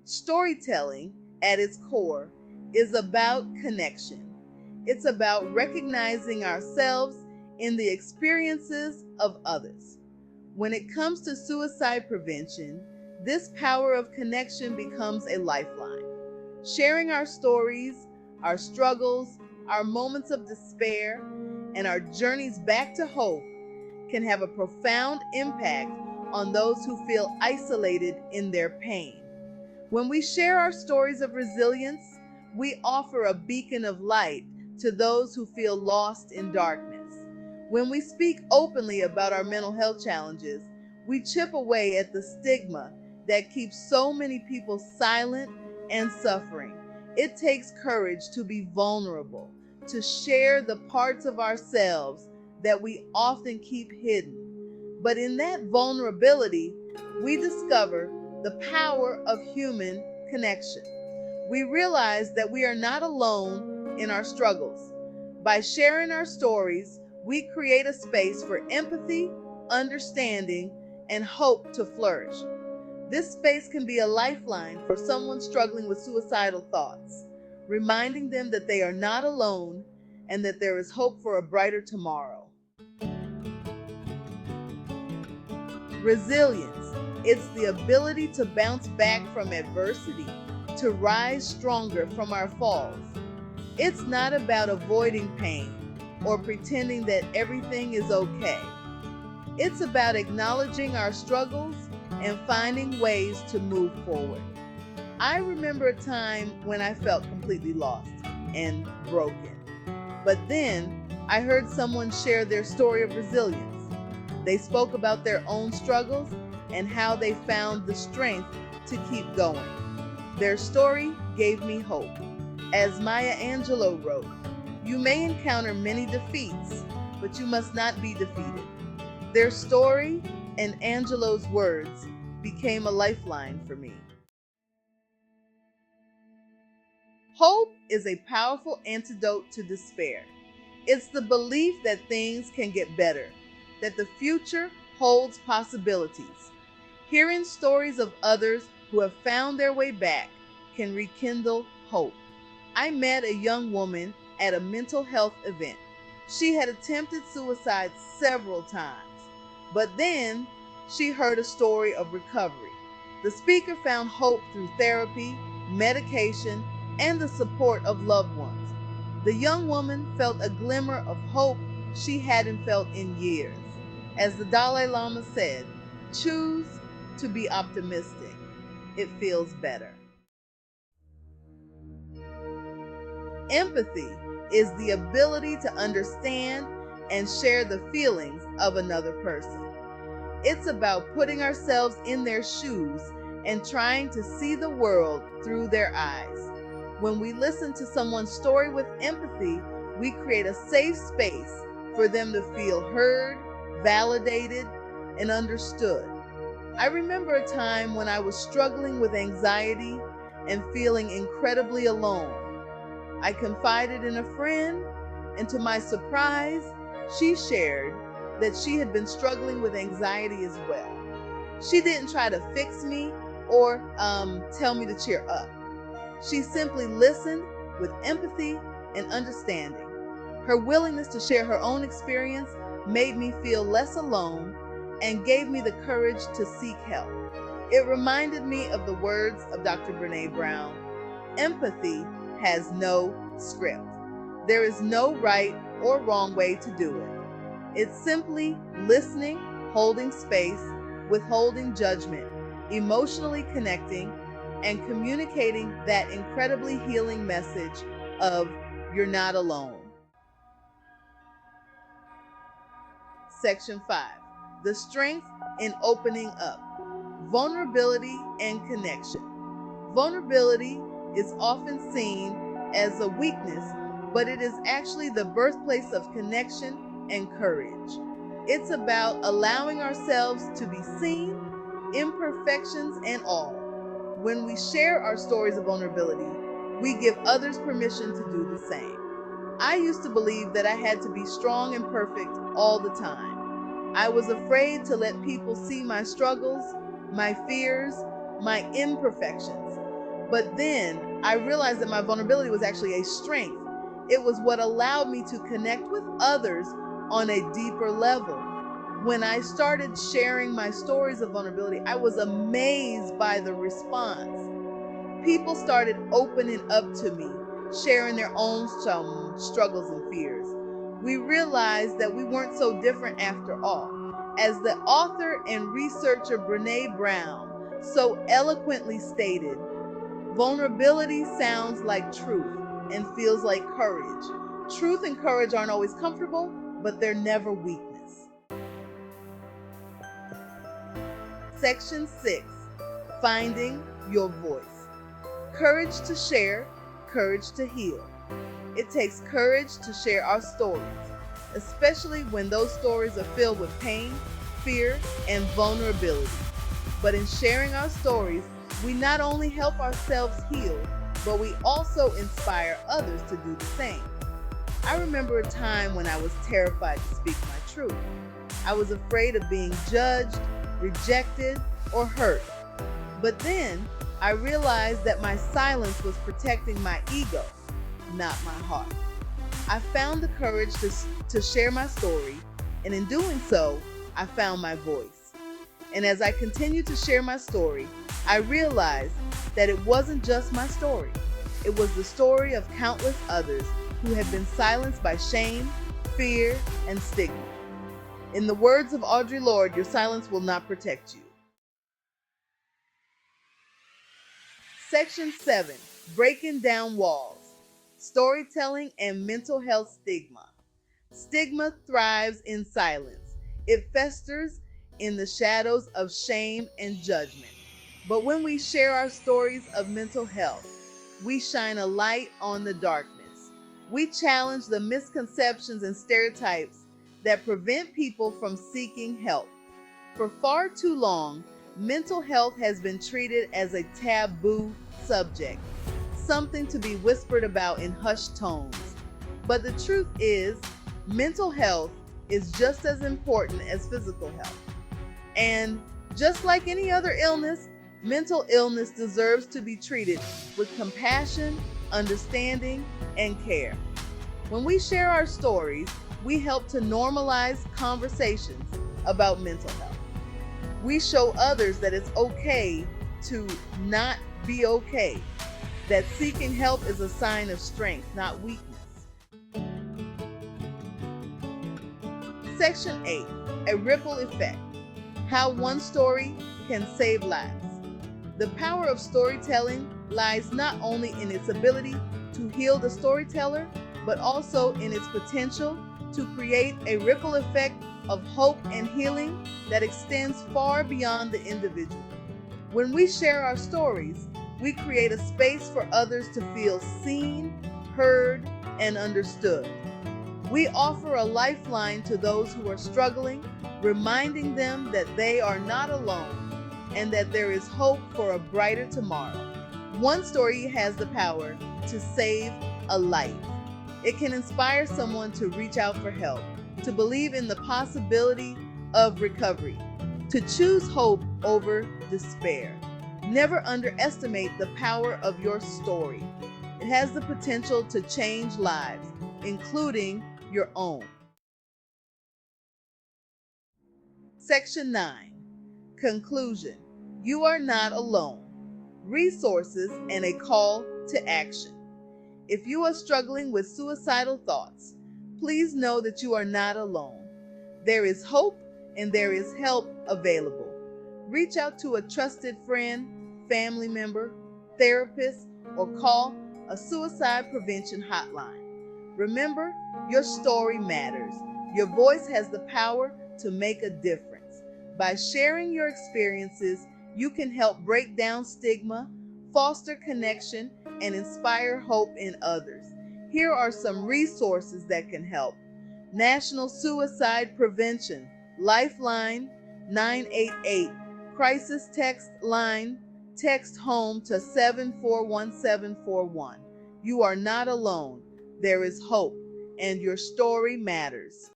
Storytelling, at its core, is about connection. It's about recognizing ourselves in the experiences of others. When it comes to suicide prevention, this power of connection becomes a lifeline. Sharing our stories, our struggles, our moments of despair, and our journeys back to hope can have a profound impact on those who feel isolated in their pain. When we share our stories of resilience, we offer a beacon of light to those who feel lost in darkness. When we speak openly about our mental health challenges, we chip away at the stigma that keeps so many people silent and suffering. It takes courage to be vulnerable, to share the parts of ourselves that we often keep hidden. But in that vulnerability, we discover the power of human connection. We realize that we are not alone in our struggles. By sharing our stories, we create a space for empathy, understanding, and hope to flourish. This space can be a lifeline for someone struggling with suicidal thoughts, reminding them that they are not alone and that there is hope for a brighter tomorrow. Resilience. It's the ability to bounce back from adversity, to rise stronger from our falls. It's not about avoiding pain or pretending that everything is okay. It's about acknowledging our struggles and finding ways to move forward. I remember a time when I felt completely lost and broken. But then I heard someone share their story of resilience. They spoke about their own struggles and how they found the strength to keep going. Their story gave me hope. As Maya Angelou wrote, "You may encounter many defeats, but you must not be defeated." Their story and Angelou's words became a lifeline for me. Hope is a powerful antidote to despair. It's the belief that things can get better, that the future holds possibilities. Hearing stories of others who have found their way back can rekindle hope. I met a young woman at a mental health event. She had attempted suicide several times, but then she heard a story of recovery. The speaker found hope through therapy, medication, and the support of loved ones. The young woman felt a glimmer of hope she hadn't felt in years. As the Dalai Lama said, choose to be optimistic. It feels better. Empathy is the ability to understand and share the feelings of another person. It's about putting ourselves in their shoes and trying to see the world through their eyes. When we listen to someone's story with empathy, we create a safe space for them to feel heard, validated, and understood. I remember a time when I was struggling with anxiety and feeling incredibly alone. I confided in a friend, and to my surprise, she shared that she had been struggling with anxiety as well. She didn't try to fix me or tell me to cheer up. She simply listened with empathy and understanding. Her willingness to share her own experience made me feel less alone and gave me the courage to seek help. It reminded me of the words of Dr. Brene Brown: empathy has no script. There is no right or wrong way to do it. It's simply listening, holding space, withholding judgment, emotionally connecting, and communicating that incredibly healing message of "you're not alone." Section 5. The strength in opening up. Vulnerability and connection. Vulnerability is often seen as a weakness, but it is actually the birthplace of connection and courage. It's about allowing ourselves to be seen, imperfections and all. When we share our stories of vulnerability, we give others permission to do the same. I used to believe that I had to be strong and perfect all the time. I was afraid to let people see my struggles, my fears, my imperfections. But then I realized that my vulnerability was actually a strength. It was what allowed me to connect with others on a deeper level. When I started sharing my stories of vulnerability, I was amazed by the response. People started opening up to me, sharing their own struggles and fears. We realized that we weren't so different after all. As the author and researcher Brene Brown so eloquently stated, vulnerability sounds like truth and feels like courage. Truth and courage aren't always comfortable, but they're never weakness. Section 6. Finding your voice. Courage to share, courage to heal. It takes courage to share our stories, especially when those stories are filled with pain, fear, and vulnerability. But in sharing our stories, we not only help ourselves heal, but we also inspire others to do the same. I remember a time when I was terrified to speak my truth. I was afraid of being judged, rejected, or hurt. But then I realized that my silence was protecting my ego, not my heart. I found the courage to share my story, and in doing so, I found my voice. And as I continued to share my story, I realized that it wasn't just my story. It was the story of countless others who had been silenced by shame, fear, and stigma. In the words of Audre Lorde, your silence will not protect you. Section 7. Breaking down walls. Storytelling and mental health stigma. Stigma thrives in silence. It festers in the shadows of shame and judgment. But when we share our stories of mental health, we shine a light on the darkness. We challenge the misconceptions and stereotypes that prevent people from seeking help. For far too long, mental health has been treated as a taboo subject, something to be whispered about in hushed tones. But the truth is, mental health is just as important as physical health. And just like any other illness, mental illness deserves to be treated with compassion, understanding, and care. When we share our stories, we help to normalize conversations about mental health. We show others that it's okay to not be okay, that seeking help is a sign of strength, not weakness. Section 8. A ripple effect. How one story can save lives. The power of storytelling lies not only in its ability to heal the storyteller, but also in its potential to create a ripple effect of hope and healing that extends far beyond the individual. When we share our stories, we create a space for others to feel seen, heard, and understood. We offer a lifeline to those who are struggling, reminding them that they are not alone and that there is hope for a brighter tomorrow. One story has the power to save a life. It can inspire someone to reach out for help, to believe in the possibility of recovery, to choose hope over despair. Never underestimate the power of your story. It has the potential to change lives, including your own. Section 9. Conclusion. You are not alone. Resources and a call to action. If you are struggling with suicidal thoughts, please know that you are not alone. There is hope and there is help available. Reach out to a trusted friend, family member, therapist, or call a suicide prevention hotline. Remember, your story matters. Your voice has the power to make a difference. By sharing your experiences, you can help break down stigma, foster connection, and inspire hope in others. Here are some resources that can help. National Suicide Prevention, Lifeline 988, Crisis Text Line, text HOME to 741741. You are not alone. There is hope, and your story matters.